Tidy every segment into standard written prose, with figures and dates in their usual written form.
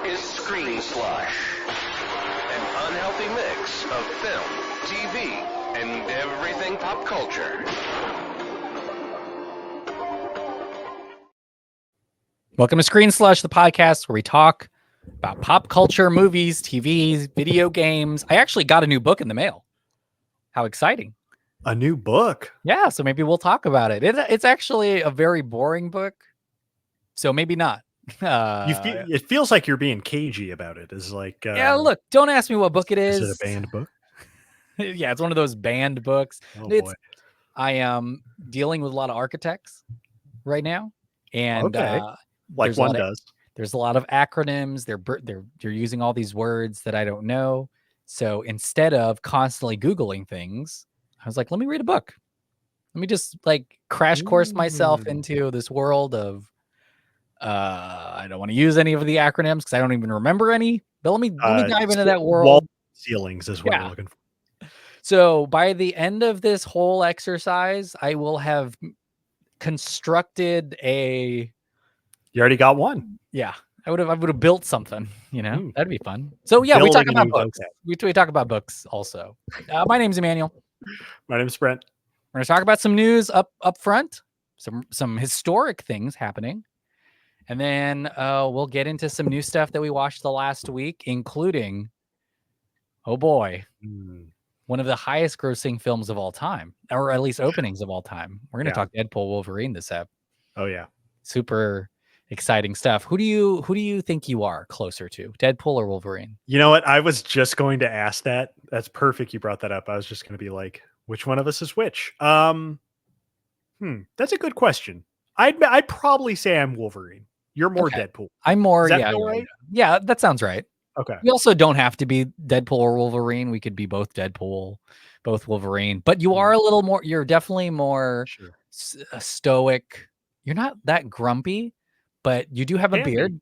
is Screen Slush, an unhealthy mix of film, TV, and everything pop culture. Welcome to Screen Slush, the podcast where we talk about pop culture, movies, TVs, video games. I actually got a new book in the mail. How exciting. A new book? Yeah, so maybe we'll talk about it. It's actually a very boring book, so maybe not. It feels like you're being cagey about it. It's like, yeah, look, don't ask me what book it is. Is it a banned book? Yeah, it's one of those banned books. Oh, boy. I am dealing with a lot of architects right now, and okay, like one does. There's a lot of acronyms. They're using all these words that I don't know. So instead of constantly Googling things, I was like, let me read a book. Let me just like crash course myself into this world of I don't want to use any of the acronyms because I don't even remember any. But let me dive into that world. Wall ceilings is what we're looking for. So by the end of this whole exercise, I will have constructed a. You already got one. Yeah, I would have built something. You know, that'd be fun. So yeah, we talk about books. We talk about books also. My name's Emmanuel. My name's Brent. We're gonna talk about some news up front, some historic things happening, and then we'll get into some new stuff that we watched the last week, including, oh boy, one of the highest grossing films of all time, or at least openings of all time. We're gonna talk Deadpool, Wolverine this ep. Oh yeah, super exciting stuff. Who do you think you are closer to, Deadpool or Wolverine? You know what? I was just going to ask that. That's perfect. You brought that up. I was just going to be like, which one of us is which? That's a good question. I'd probably say I'm Wolverine. You're more Deadpool. I'm more. Does that feel right? Yeah, that sounds right. Okay. We also don't have to be Deadpool or Wolverine. We could be both Deadpool, both Wolverine. But you are a little more. You're definitely more stoic. You're not that grumpy, but you do have a beard.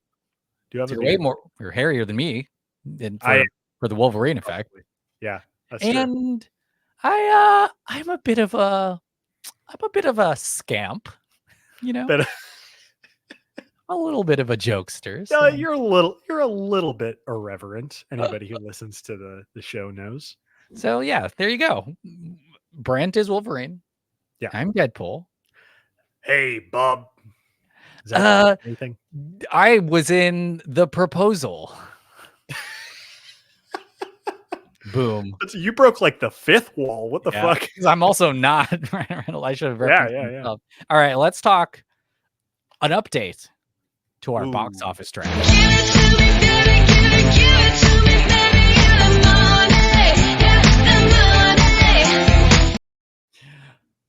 Do you have a beard? Way more. You're hairier than me. For the Wolverine effect. Yeah, that's and true. I'm a bit of a scamp. You know. A little bit of a jokester. So. You're a little bit irreverent. Anybody who listens to the show knows. So yeah, there you go. Brent is Wolverine. Yeah, I'm Deadpool. Hey, Bob. Is that anything? I was in The Proposal. Boom. You broke like the fifth wall. What the fuck? I'm also not. I should have referenced myself. All right, let's talk an update to our box office track.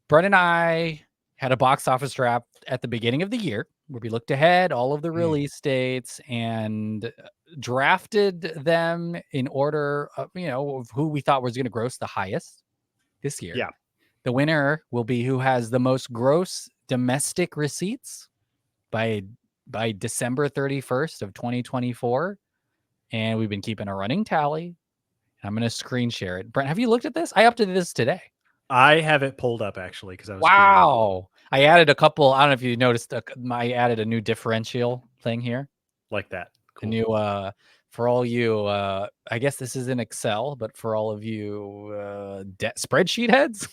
Brent and I had a box office draft at the beginning of the year where we looked ahead all of the release dates and drafted them in order of, of who we thought was going to gross the highest this year. Yeah. The winner will be who has the most gross domestic receipts by December 31st of 2024. And we've been keeping a running tally. I'm going to screen share it. Brent, have you looked at this? I updated this today. I have it pulled up actually because I was. Wow. I added a couple. I don't know if you noticed. I added a new differential thing here. Like that. Cool. A new, for all you, I guess this is in Excel, but for all of you spreadsheet heads.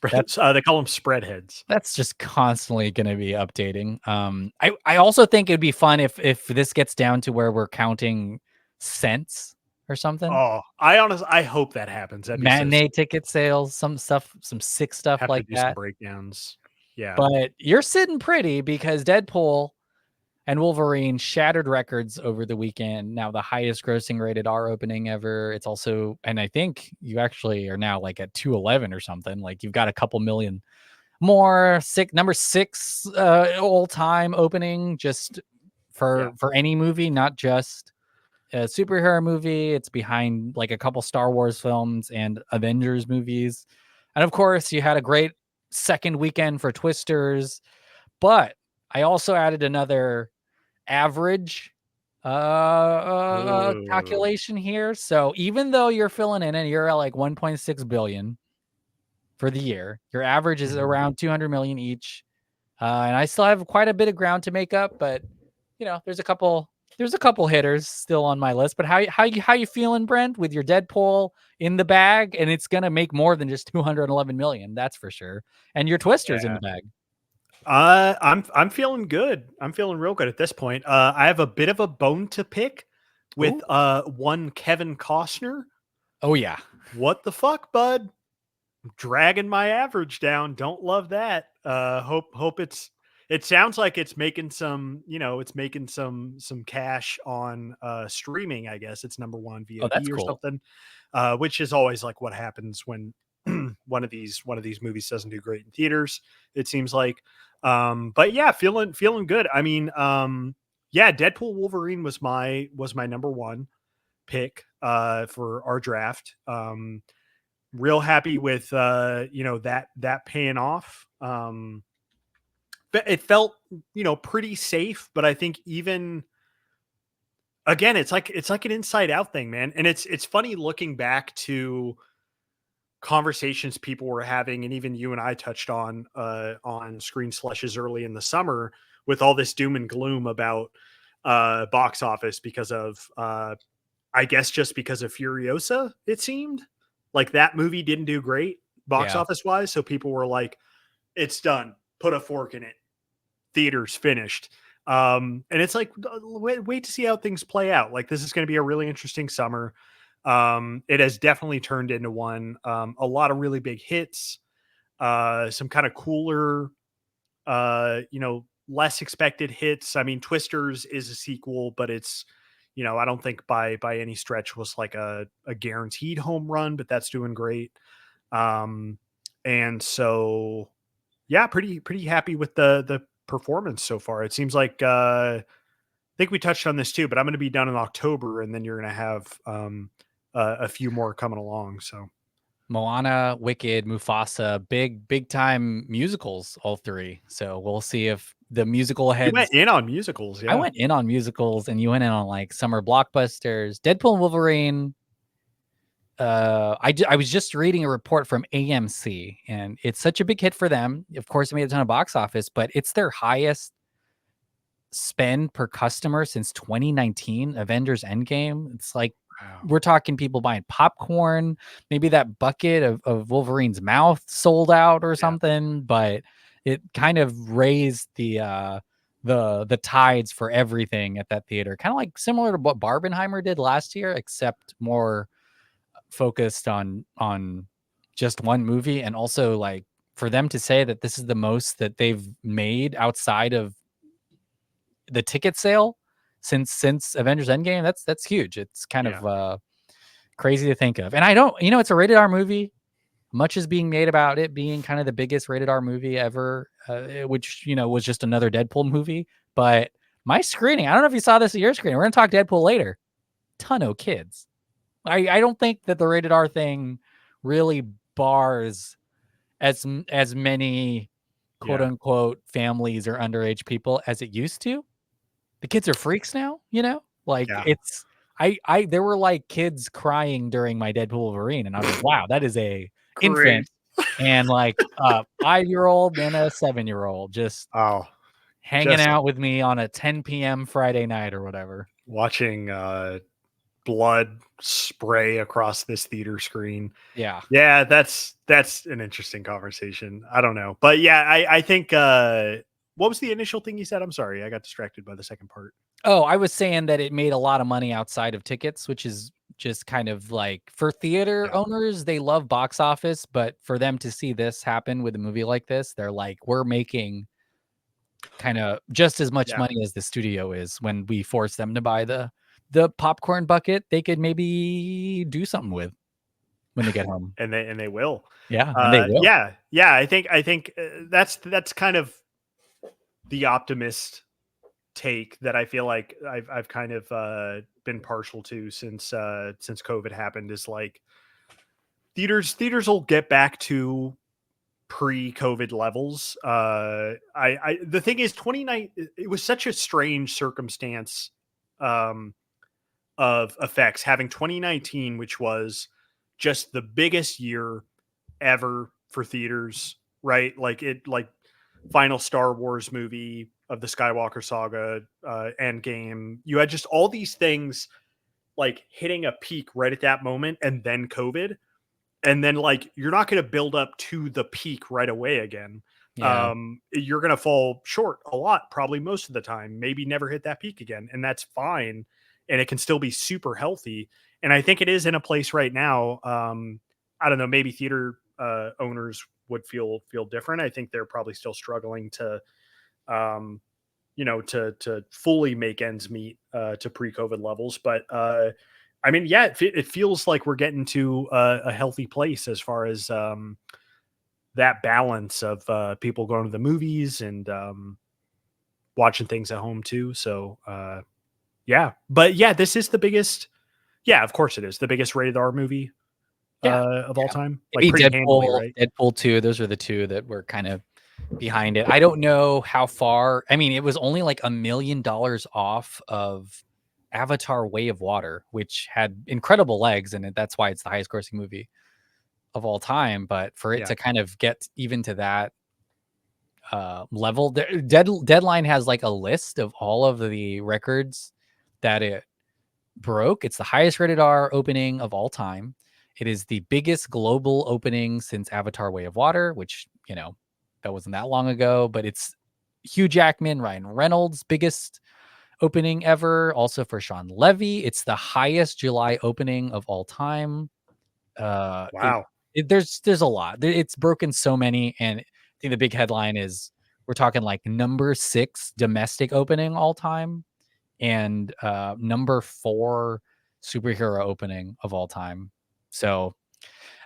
They call them spread heads. That's just constantly going to be updating. I also think it'd be fun if this gets down to where we're counting cents or something. Oh, I hope that happens. Matinee ticket sales, some sick stuff have like to do that. Some breakdowns. Yeah. But you're sitting pretty because Deadpool and Wolverine shattered records over the weekend. Now the highest grossing rated R opening ever. It's also, and I think you actually are now like at 211 or something. Like you've got a couple million more. Number 6 all time opening just for any movie, not just a superhero movie. It's behind like a couple Star Wars films and Avengers movies. And of course you had a great second weekend for Twisters, but I also added another average calculation here. So even though you're filling in and you're at like 1.6 billion for the year, your average is around 200 million each. And I still have quite a bit of ground to make up, but there's a couple There's a couple hitters still on my list, but how you feeling, Brent, with your Deadpool in the bag? And it's gonna make more than just 211 million, that's for sure. And your Twisters in Yeah. the bag. I'm feeling good. I'm feeling real good at this point. I have a bit of a bone to pick with Ooh. one Kevin Costner. Oh yeah. What the fuck, bud? Dragging my average down. Don't love that. Hope it sounds like it's making some, it's making some cash on streaming, I guess. It's number one Oh, that's VOD or cool. something. Which is always like what happens when one of these movies doesn't do great in theaters, it seems like. But yeah, feeling good. I mean, yeah, Deadpool Wolverine was my number one pick for our draft. Real happy with that paying off. But it felt pretty safe, but I think even again it's like an inside out thing, man. And it's funny looking back to conversations people were having, and even you and I touched on Screen Slushes early in the summer, with all this doom and gloom about box office because of I guess just because of Furiosa. It seemed like that movie didn't do great box Yeah. office wise, so people were like, it's done, put a fork in it, theaters finished. And it's like, wait to see how things play out. Like, this is going to be a really interesting summer. It has definitely turned into one. A lot of really big hits, some kind of cooler, less expected hits. I mean, Twisters is a sequel, but it's, I don't think by any stretch was like a guaranteed home run, but that's doing great. And so, yeah, pretty happy with the performance so far. It seems like I think we touched on this too, but I'm going to be done in October, and then you're going to have a few more coming along. So Moana, Wicked, Mufasa, big time musicals, all three. So we'll see if the musical you heads. went in on musicals, I yeah. went in on musicals, and you went in on like summer blockbusters. Deadpool and Wolverine. I was just reading a report from AMC, and it's such a big hit for them. Of course, it made a ton of box office, but it's their highest spend per customer since 2019, Avengers Endgame. It's like Wow. we're talking people buying popcorn, maybe that bucket of Wolverine's mouth sold out or Yeah. something, but it kind of raised the tides for everything at that theater. Kind of like similar to what Barbenheimer did last year, except more focused on just one movie. And also, like, for them to say that this is the most that they've made outside of the ticket sale since Avengers Endgame, that's huge. It's kind Yeah. of crazy to think of. And I don't, it's a rated R movie. Much is being made about it being kind of the biggest rated R movie ever, which was just another Deadpool movie. But my screening, I don't know if you saw this at your screening. We're gonna talk Deadpool later. Ton of kids. I don't think that the rated R thing really bars as many quote Yeah. unquote families or underage people as it used to. The kids are freaks now, like Yeah. it's there were like kids crying during my Deadpool Wolverine, and I was like, wow, that is a Great. infant and like a 5-year-old and a 7-year-old just Oh, hanging just out with me on a 10 p.m. Friday night or whatever. watching blood spray across this theater screen. Yeah. Yeah, that's an interesting conversation. I don't know. But yeah, I think what was the initial thing you said? I'm sorry, I got distracted by the second part. Oh, I was saying that it made a lot of money outside of tickets, which is just kind of like for theater Yeah. owners, they love box office, but for them to see this happen with a movie like this, they're like, we're making kind of just as much Yeah. money as the studio is. When we force them to buy the popcorn bucket, they could maybe do something with when they get home. And they will. Yeah, and they will. Yeah, I think that's kind of the optimist take that I feel like I've kind of been partial to since COVID happened, is like theaters will get back to pre-COVID levels. I the thing is, 29, it was such a strange circumstance um of effects, having 2019, which was just the biggest year ever for theaters, right? Like final Star Wars movie, of the Skywalker saga, Endgame. You had just all these things like hitting a peak right at that moment, and then COVID, and then like you're not going to build up to the peak right away again. Yeah. You're going to fall short a lot, probably most of the time, maybe never hit that peak again, and that's fine, and it can still be super healthy. And I think it is in a place right now. I don't know, maybe theater owners would feel different. I think they're probably still struggling to to fully make ends meet to pre-COVID levels. But I mean, yeah, it feels like we're getting to a healthy place as far as that balance of people going to the movies and watching things at home too. So yeah, but yeah, this is the biggest. Yeah, of course it is the biggest rated R movie of all time. Like Maybe pretty handily, right? Deadpool 2. Those are the two that were kind of behind it. I don't know how far. I mean, it was only like $1 million off of Avatar: Way of Water, which had incredible legs, and that's why it's the highest grossing movie of all time. But for it Yeah. to kind of get even to that level, Deadline has like a list of all of the records that it broke. It's the highest rated R opening of all time. It is the biggest global opening since Avatar: Way of Water, which, that wasn't that long ago, but it's Hugh Jackman, Ryan Reynolds' biggest opening ever. Also for Sean Levy, it's the highest July opening of all time. Wow. There's a lot. It's broken so many, and I think the big headline is we're talking like number 6 domestic opening all time, and number 4 superhero opening of all time. So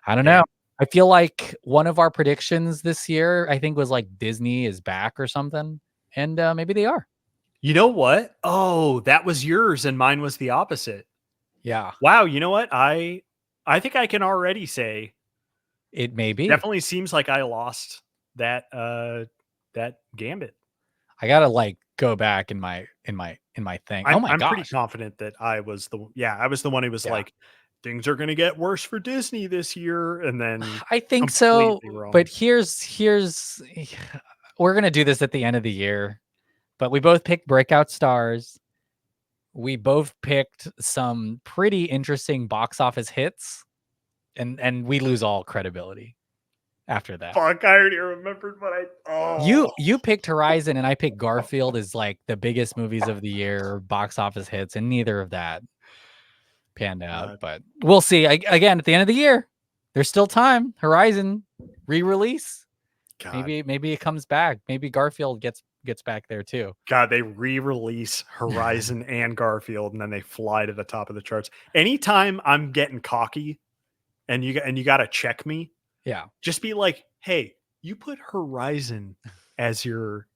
I don't know. I feel like one of our predictions this year, I think, was like Disney is back or something, and maybe they are. You know what? Oh, that was yours, and mine was the opposite. Yeah, Wow. You know what? I think I can already say it may be. definitely seems like I lost that that gambit. I gotta like go back in my thing. Oh my I'm pretty gosh. confident that I was the one who was Yeah. like, things are gonna get worse for Disney this year, and then I think so, completely wrong. but here's we're gonna do this at the end of the year, but we both picked breakout stars. We both picked some pretty interesting box office hits, and we lose all credibility after that. Fuck, I already remembered what You picked Horizon and I picked Garfield as like the biggest movies of the year, box office hits, and neither of that panned out. But we'll see. Again, at the end of the year, there's still time. Horizon re-release. God. Maybe it comes back. Maybe Garfield gets back there too. God, they re-release Horizon and Garfield, and then they fly to the top of the charts. Anytime I'm getting cocky, and you got to check me, Yeah. just be like, "Hey, you put Horizon as your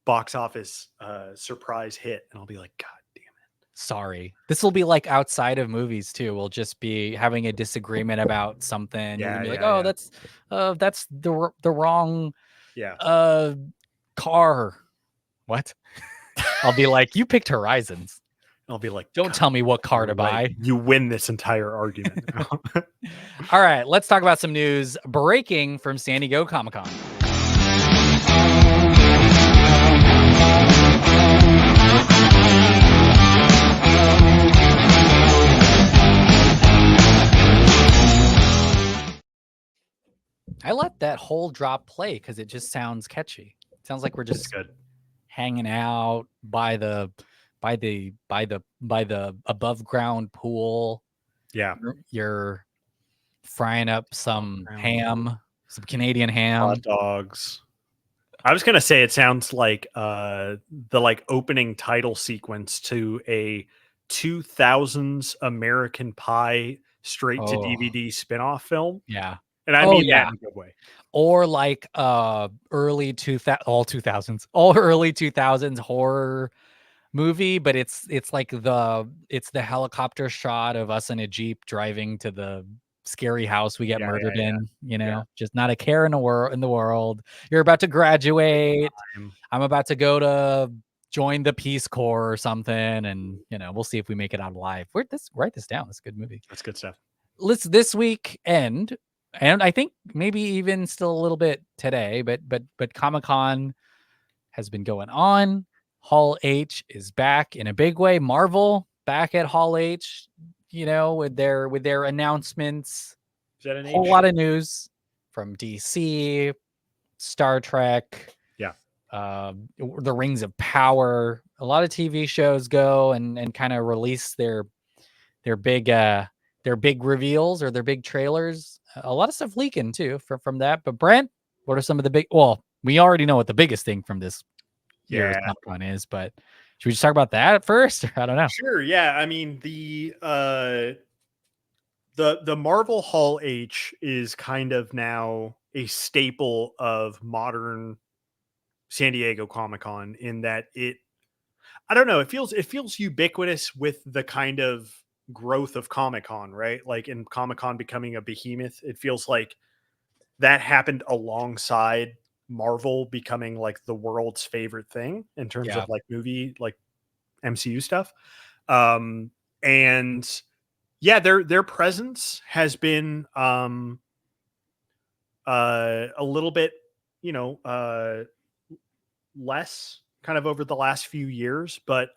box office surprise hit," and I'll be like, "God damn it!" Sorry. This will be like outside of movies too. We'll just be having a disagreement about something. You're gonna be like, "Oh, that's the wrong car." What? I'll be like, "You picked Horizons." I'll be like, "Don't tell me what car to buy." You win this entire argument. All right, let's talk about some news breaking from San Diego Comic-Con. I let that whole drop play because it just sounds catchy. It sounds like we're just hanging out by the above ground pool. Yeah. You're frying up some ham, some Canadian ham. Hot dogs. I was gonna say it sounds like the like opening title sequence to a 2000s American Pie straight to DVD spinoff film. Yeah. And I mean that in a good way. Or like early 2000s horror movie, but it's like the helicopter shot of us in a Jeep driving to the scary house we get murdered in, just not a care in the world. You're about to graduate. I'm about to go to join the Peace Corps or something, and we'll see if we make it out alive. Write this down. It's a good movie. That's good stuff. This weekend, and I think maybe even still a little bit today, but Comic-Con has been going on. Hall H is back in a big way. Marvel back at Hall H, with their announcements. Is that an Whole lot of news from DC, Star Trek, the Rings of Power. A lot of TV shows go and kind of release their big reveals or their big trailers. A lot of stuff leaking too from that. But Brent, what are some of the big? Well, we already know what the biggest thing from this year's Comic-Con is, but should we just talk about that at first? I don't know. Sure. Yeah. I mean, the Marvel Hall H is kind of now a staple of modern San Diego Comic-Con in that I don't know, it feels ubiquitous with the kind of growth of Comic-Con, right? Like in Comic-Con becoming a behemoth, it feels like that happened alongside Marvel becoming like the world's favorite thing in terms of like movie, like MCU stuff. And yeah, their presence has been a little bit, less kind of over the last few years, but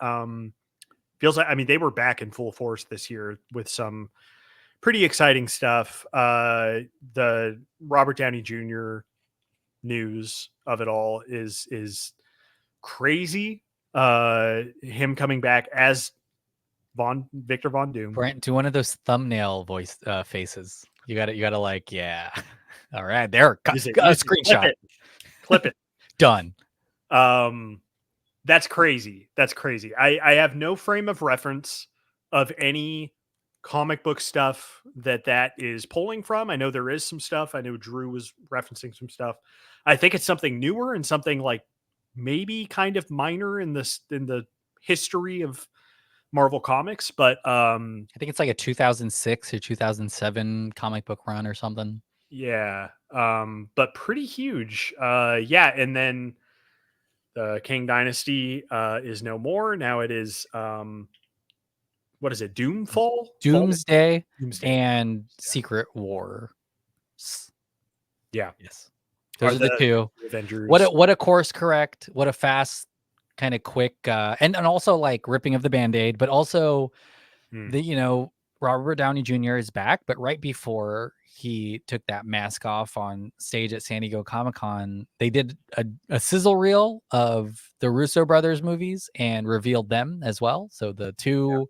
feels like, I mean, they were back in full force this year with some pretty exciting stuff. The Robert Downey Jr. news of it all is crazy. Him coming back as Victor Von Doom. Brent, do one of those thumbnail voice faces. You gotta like, yeah. All right, there. A screenshot. Clip it. Done. That's crazy. I have no frame of reference of any comic book stuff that is pulling from. I know there is some stuff. I know Drew was referencing some stuff. I think it's something newer and something like maybe kind of minor in the history of Marvel Comics, but I think it's like a 2006 or 2007 comic book run or something. Yeah. But pretty huge. Yeah, and then the King Dynasty is no more. Now it is what is it? Doomfall? Doomsday and Secret War. Yeah. Yes. Those are the two. Avengers. What a course correct. What a fast kind of quick and also like ripping of the Band-Aid, but also Robert Downey Jr. is back, but right before he took that mask off on stage at San Diego Comic-Con, they did a sizzle reel of the Russo brothers movies and revealed them as well. So the two,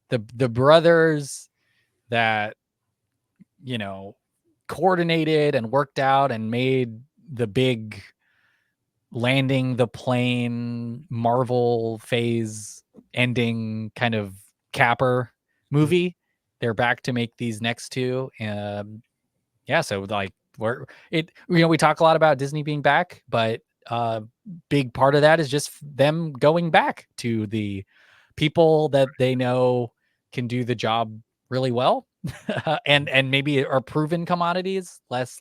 the brothers that, coordinated and worked out and made the big landing the plane Marvel phase ending kind of capper movie. They're back to make these next two. So like we talk a lot about Disney being back, but big part of that is just them going back to the people that they know can do the job really well and maybe are proven commodities, less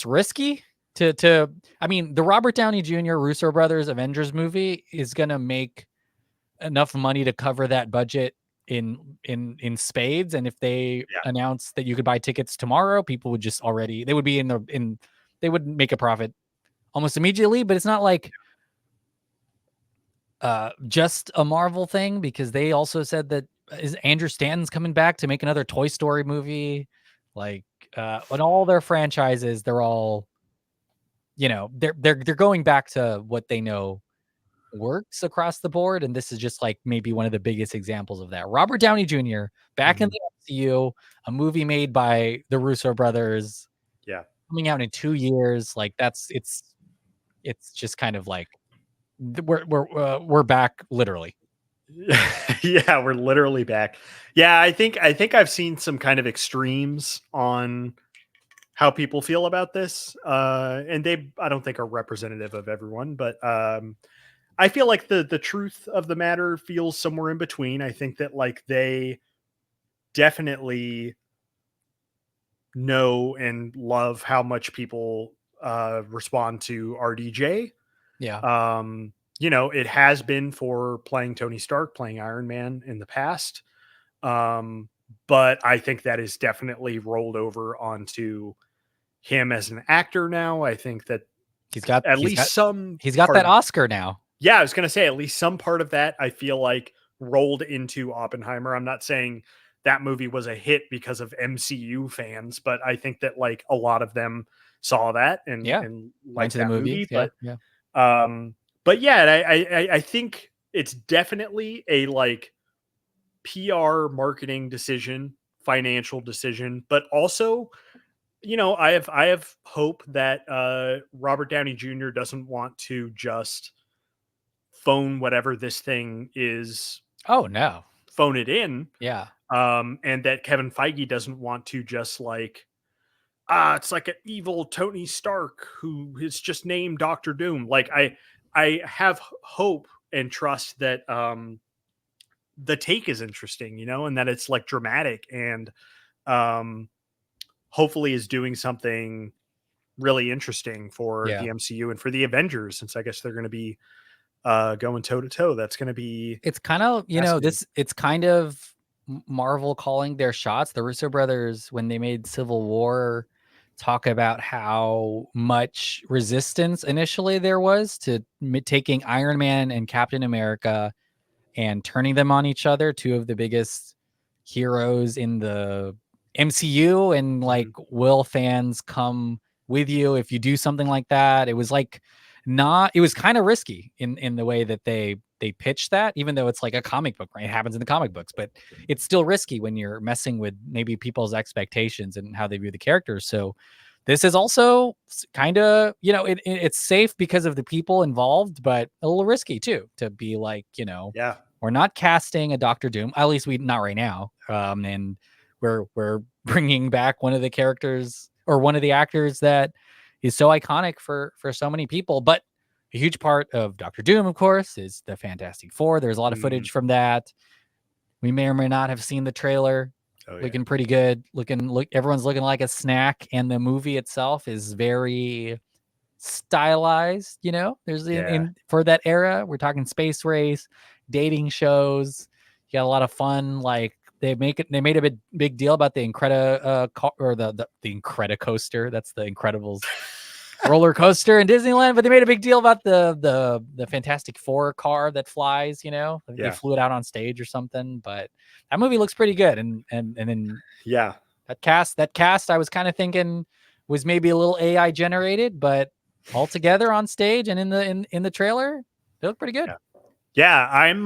risky to I mean, the Robert Downey Jr. Russo brothers Avengers movie is gonna make enough money to cover that budget in spades, and if they announce that you could buy tickets tomorrow, people would just they would be they would make a profit almost immediately. But it's not like just a Marvel thing, because they also said that Andrew Stanton's coming back to make another Toy Story movie. Like on all their franchises, they're all they're going back to what they know works across the board, and this is just like maybe one of the biggest examples of that. Robert Downey Jr. back in the MCU, a movie made by the Russo brothers, coming out in 2 years. Like it's just kind of like we're back, literally. Yeah, we're literally back. Yeah, I think I've seen some kind of extremes on how people feel about this, and I don't think are representative of everyone, but I feel like the truth of the matter feels somewhere in between. I think that like they definitely know and love how much people respond to RDJ. Yeah. It has been for playing Tony Stark, playing Iron Man in the past. But I think that is definitely rolled over onto him as an actor now. I think that He's got some. He's got that Oscar now. Yeah, I was gonna say at least some part of that I feel like rolled into Oppenheimer. I'm not saying that movie was a hit because of MCU fans, but I think that like a lot of them saw that and liked to the that movie. Yeah, But yeah, I think it's definitely a like PR marketing decision, financial decision, but also, you know, I have hope that Robert Downey Jr. doesn't want to just phone whatever this thing is. Oh no. Phone it in. Yeah. And that Kevin Feige doesn't want to just like, it's like an evil Tony Stark who is just named Doctor Doom. Like I have hope and trust that the take is interesting, you know, and that it's like dramatic and hopefully is doing something really interesting for the MCU and for the Avengers, since I guess they're going to be going toe to toe. That's going to be. It's kind of, you know, it's kind of Marvel calling their shots. The Russo brothers, when they made Civil War, talk about how much resistance initially there was to taking Iron Man and Captain America and turning them on each other, two of the biggest heroes in the MCU, and like, will fans come with you if you do something like that? It was like it was kind of risky in the way that they pitched that, even though it's like a comic book, right? It happens in the comic books, but it's still risky when you're messing with maybe people's expectations and how they view the characters. So this is also kind of, you know, it's safe because of the people involved, but a little risky too, to be like, you know, we're not casting a Doctor Doom, at least not right now. And we're bringing back one of the characters or one of the actors that is so iconic for so many people. But a huge part of Doctor Doom, of course, is the Fantastic Four. There's a lot of footage from that. We may or may not have seen the trailer. Looking pretty good. Everyone's looking like a snack, and the movie itself is very stylized. You know, there's in for that era. We're talking space race, dating shows. You got a lot of fun. Like they made a big deal about the the Incredicoaster. That's the Incredibles roller coaster in Disneyland, but they made a big deal about the Fantastic Four car that flies. You know, they flew it out on stage or something. But that movie looks pretty good, and then that cast I was kind of thinking was maybe a little AI generated, but all together on stage and in the trailer, they look pretty good. I'm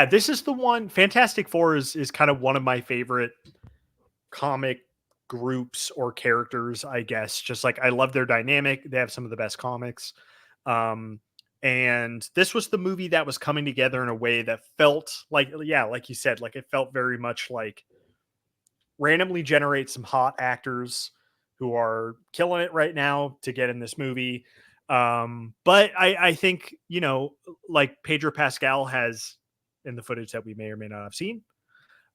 this is the one. Fantastic Four is kind of one of my favorite comic groups or characters, I guess. Just like I love their dynamic. They have some of the best comics. And this was the movie that was coming together in a way that felt like, like you said, like it felt very much like randomly generate some hot actors who are killing it right now to get in this movie. But I think, you know, like Pedro Pascal has, in the footage that we may or may not have seen,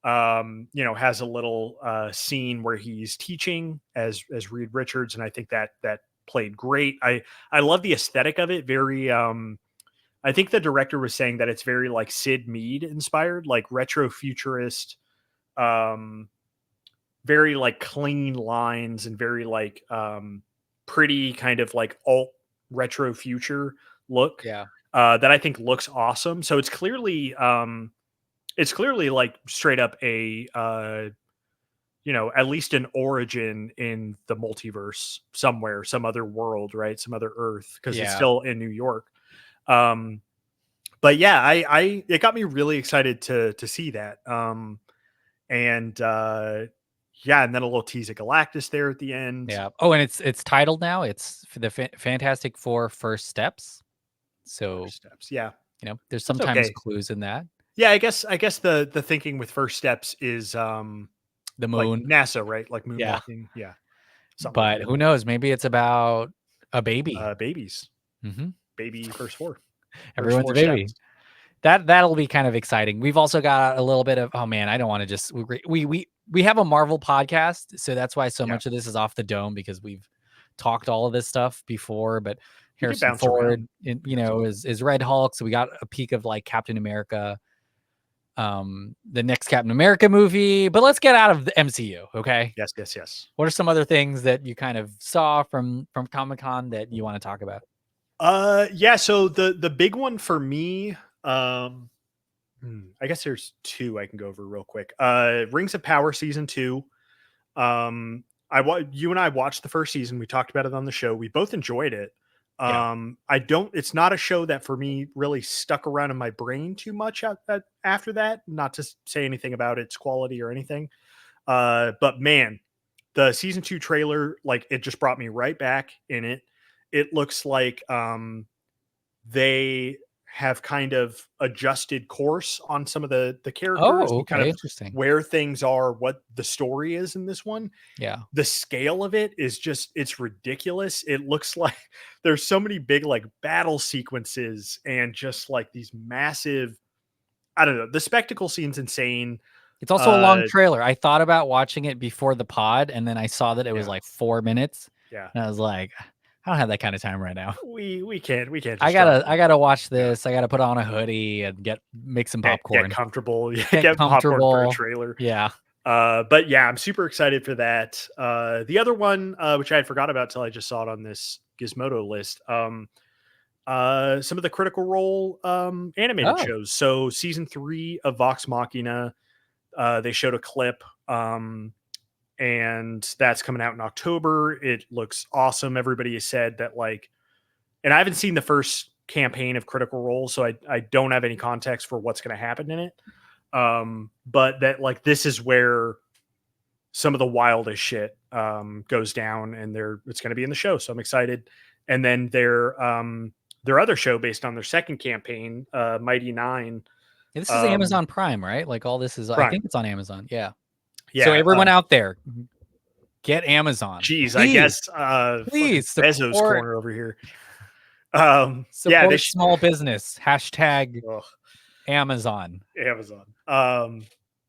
you know, has a little scene where he's teaching as Reed Richards, and I think that played great. I love the aesthetic of it. Very I think the director was saying that it's very like Sid Mead inspired, like retro futurist, very like clean lines and very like pretty kind of like alt retro future look. That I think looks awesome. So it's clearly like straight up a you know, at least an origin in the multiverse somewhere, some other world, right? Some other Earth, because it's still in New York. But yeah, it got me really excited to see that. And then a little tease of Galactus there at the end. Yeah. Oh, and it's titled now. It's for the Fantastic Four First Steps. So First Steps, yeah. You know, there's sometimes clues in that. Yeah, I guess the thinking with First Steps is the moon, like NASA, right? Like moonwalking. Yeah. But like who knows? Maybe it's about a baby. Babies. Baby first four. Everyone's a baby. Steps. That'll be kind of exciting. We've also got a little bit of, oh man, I don't want to just we have a Marvel podcast, so that's why so much of this is off the dome, because we've talked all of this stuff before. But Harrison Ford, you know, is Red Hulk, so we got a peek of like Captain America. the next Captain America movie. But let's get out of the MCU, okay? Yes. What are some other things that you kind of saw from Comic-Con that you want to talk about? Yeah, so the big one for me, I guess there's two I can go over real quick. Rings of Power season 2. You and I watched the first season. We talked about it on the show. We both enjoyed it. Yeah. It's not a show that for me really stuck around in my brain too much after that. Not to say anything about its quality or anything. But man, the season 2 trailer, like, it just brought me right back in it. It looks like they have kind of adjusted course on some of the characters Oh, and kind okay. of Interesting. where things are, what the story is in this one. Yeah. The scale of it is just, it's ridiculous. It looks like there's so many big like battle sequences and just like these massive, I don't know, the spectacle scene's insane. It's also a long trailer. I thought about watching it before the pod, and then I saw that it was like 4 minutes. Yeah. And I was like, I don't have that kind of time right now. We can't. Just I gotta watch this. I gotta put on a hoodie and make some popcorn. Get comfortable. Get popcorn for a comfortable. trailer. Yeah. But yeah, I'm super excited for that. The other one, which I had forgot about till I just saw it on this Gizmodo list. Some of the Critical Role animated shows. So season 3 of Vox Machina, they showed a clip. And that's coming out in October. It looks awesome. Everybody has said that, like, and I haven't seen the first campaign of Critical Role, so I don't have any context for what's going to happen in it. But that, like, this is where some of the wildest shit goes down, and it's going to be in the show. So I'm excited. And then their other show based on their second campaign, Mighty Nine. This is Amazon Prime, right? Like, all this is, Prime. I think it's on Amazon. Yeah. Yeah. So everyone out there, get Amazon. Geez, I guess please Bezos corner over here. Support small business. Hashtag Amazon.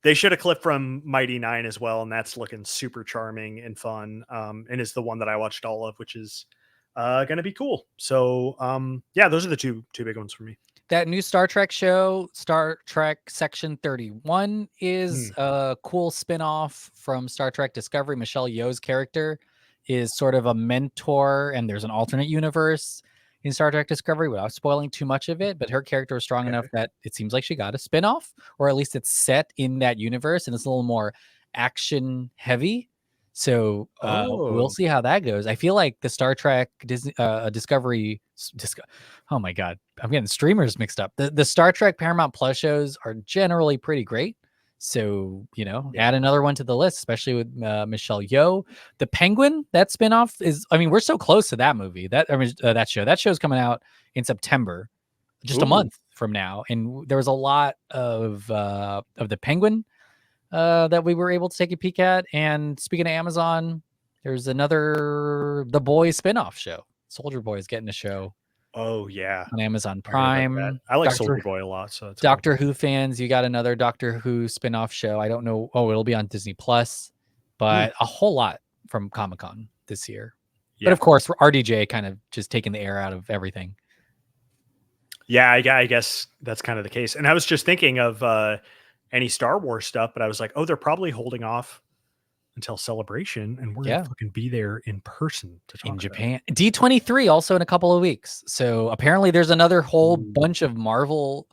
They showed a clip from Mighty Nine as well, and that's looking super charming and fun. And it's the one that I watched all of, which is going to be cool. So yeah, those are the two big ones for me. That new Star Trek show, Star Trek Section 31, is a cool spinoff from Star Trek Discovery. Michelle Yeoh's character is sort of a mentor, and there's an alternate universe in Star Trek Discovery without spoiling too much of it. But her character is strong enough that it seems like she got a spinoff, or at least it's set in that universe, and it's a little more action heavy. So we'll see how that goes. I feel like the Star Trek Discovery. Oh my God, I'm getting streamers mixed up. The Star Trek Paramount Plus shows are generally pretty great. So, add another one to the list, especially with Michelle Yeoh. The Penguin, that spinoff is, I mean, we're so close to that movie. That show's coming out in September, just a month from now. And there was a lot of the Penguin that we were able to take a peek at. And speaking of Amazon, there's another The Boys spinoff show. Soldier Boy is getting a show. Oh yeah, on Amazon Prime. I like Soldier Boy a lot. So Doctor Who fans, you got another Doctor Who spinoff show. I don't know. Oh, it'll be on Disney Plus, but a whole lot from Comic-Con this year. Yeah. But of course, RDJ kind of just taking the air out of everything. Yeah, I guess that's kind of the case. And I was just thinking of any Star Wars stuff, but I was like, oh, they're probably holding off until Celebration, and we're gonna fucking be there in person to talk in Japan. D23 also in a couple of weeks. So apparently there's another whole bunch of Marvel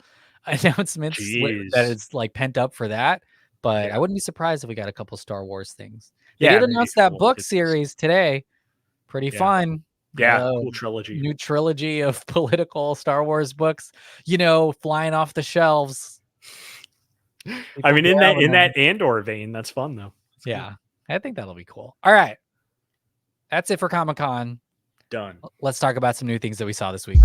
announcements that is like pent up for that. But I wouldn't be surprised if we got a couple Star Wars things. They did announce that book series today. Pretty fun. Cool trilogy. New trilogy of political Star Wars books, flying off the shelves. I mean, in that Andor vein, that's fun though. That's cool. I think that'll be cool. All right. That's it for Comic-Con. Done. Let's talk about some new things that we saw this week.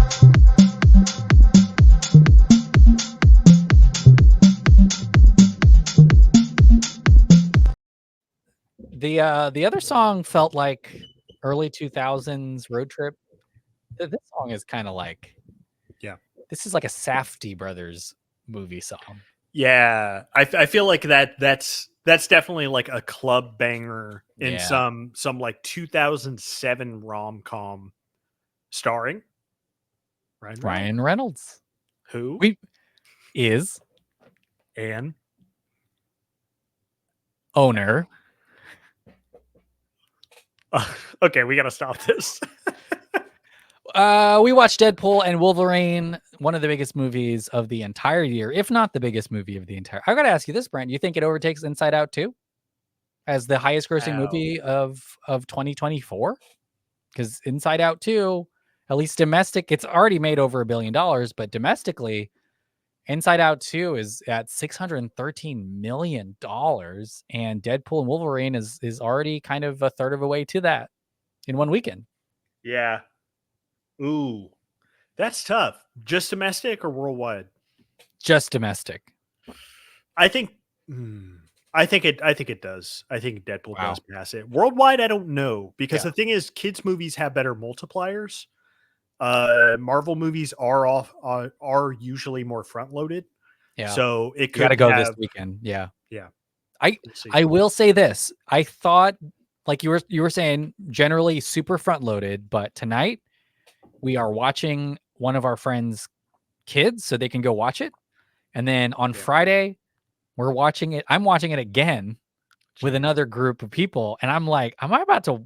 The other song felt like early 2000s road trip. This song is kind of like, this is like a Safdie Brothers movie song. Yeah, I feel like that's definitely like a club banger in some like 2007 rom-com starring Ryan Reynolds, who is And owner. okay, we got to stop this. We watched Deadpool and Wolverine, one of the biggest movies of the entire year, if not the biggest movie of the entire. I got to ask you this, Brent. You think it overtakes Inside Out 2 as the highest grossing movie of 2024? Because Inside Out 2, at least domestic, it's already made over $1 billion, but domestically, Inside Out 2 is at $613 million, and Deadpool and Wolverine is already kind of a third of a way to that in one weekend. Yeah. Ooh, that's tough. Just domestic or worldwide? Just domestic. I think it does. I think Deadpool does pass it. Worldwide, I don't know, because the thing is, kids movies have better multipliers. Marvel movies are usually more front loaded. Yeah. So it could got to go this weekend. Yeah. Yeah. I will say this. I thought, like you were saying, generally super front loaded, but tonight we are watching one of our friends' kids so they can go watch it. And then on Friday, we're watching it. I'm watching it again with another group of people. And I'm like, am I about to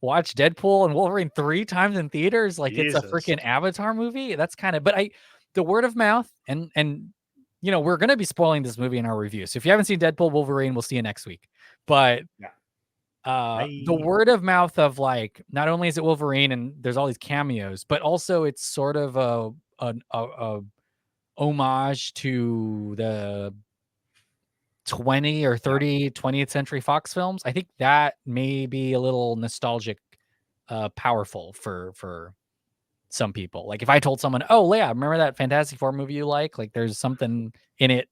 watch Deadpool and Wolverine 3 times in theaters? Like it's a freaking Avatar movie. That's kind of, but the word of mouth and you know, we're going to be spoiling this movie in our review. So if you haven't seen Deadpool, Wolverine, we'll see you next week. But the word of mouth of like, not only is it Wolverine and there's all these cameos, but also it's sort of a homage to the 20 or 30 20th Century Fox films. I think that may be a little nostalgic, powerful for some people. Like if I told someone, oh yeah, remember that Fantastic Four movie you like there's something in it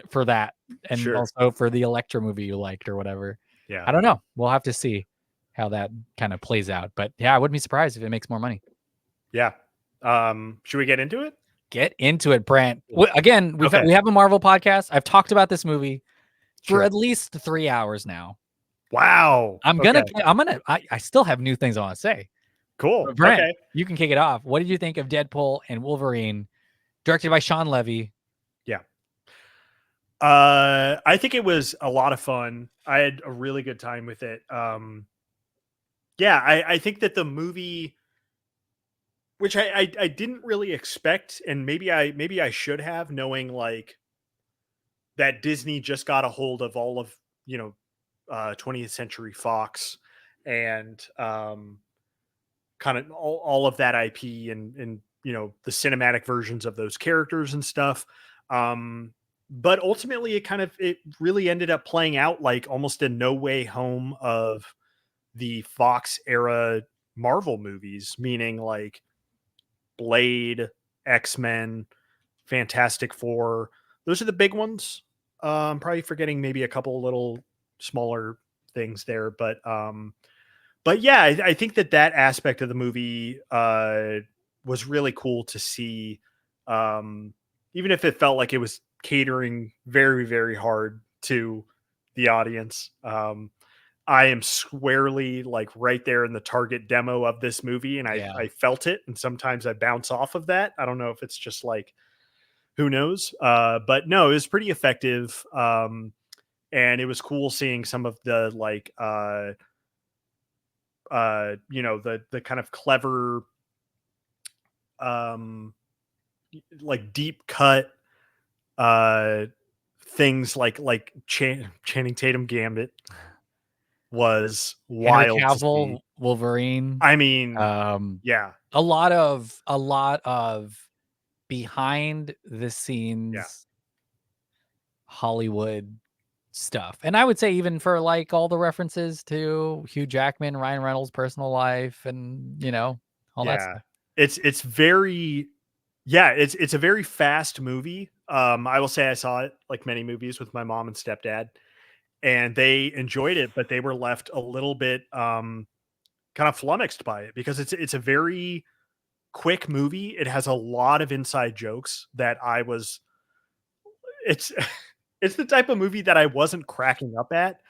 for that. And also for the Elektra movie you liked or whatever. Yeah. I don't know. We'll have to see how that kind of plays out. But yeah, I wouldn't be surprised if it makes more money. Yeah. Should we get into it? Get into it, Brant. Again, we have a Marvel podcast. I've talked about this movie for at least 3 hours now. Wow. I still have new things I want to say. Cool. But Brent, you can kick it off. What did you think of Deadpool and Wolverine, directed by Sean Levy? Yeah. I think it was a lot of fun. I had a really good time with it. I think that the movie, which I didn't really expect, and maybe I should have, knowing like that Disney just got a hold of all of 20th Century Fox and kind of all of that IP and the cinematic versions of those characters and stuff. But ultimately it really ended up playing out like almost a No Way Home of the Fox era Marvel movies, meaning like Blade, X-Men, Fantastic Four. Those are the big ones. I'm probably forgetting maybe a couple little smaller things there, but yeah, I think that aspect of the movie was really cool to see. Even if it felt like it was catering very, very hard to the audience. I am squarely like right there in the target demo of this movie, and I felt it. And sometimes I bounce off of that. I don't know if it's just like, who knows? But no, it was pretty effective. And it was cool seeing some of the like, the kind of clever, like deep cut, things like Channing Tatum Gambit was wild. Henry Cavill, Wolverine. I mean, a lot of behind the scenes Hollywood stuff. And I would say even for like all the references to Hugh Jackman, Ryan Reynolds' personal life and all that stuff. It's very it's a very fast movie. I will say I saw it like many movies with my mom and stepdad, and they enjoyed it, but they were left a little bit kind of flummoxed by it because it's a very quick movie. It has a lot of inside jokes that it's it's the type of movie that I wasn't cracking up at,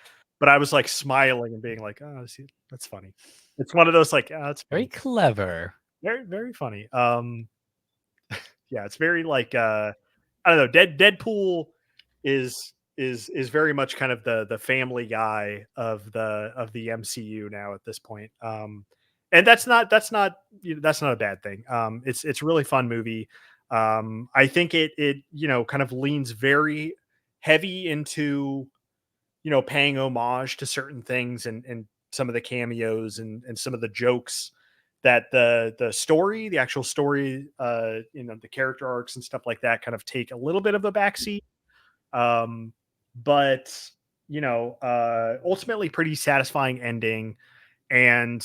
but I was like smiling and being like, oh, see, that's funny. It's one of those like, oh, it's very clever. Very, very funny. Yeah, it's very like I don't know, Deadpool is very much kind of the Family Guy of the MCU now at this point. And that's not a bad thing. It's a really fun movie. I think it kind of leans very heavy into paying homage to certain things and some of the cameos and some of the jokes that the actual story, the character arcs and stuff like that kind of take a little bit of a backseat. But ultimately pretty satisfying ending. And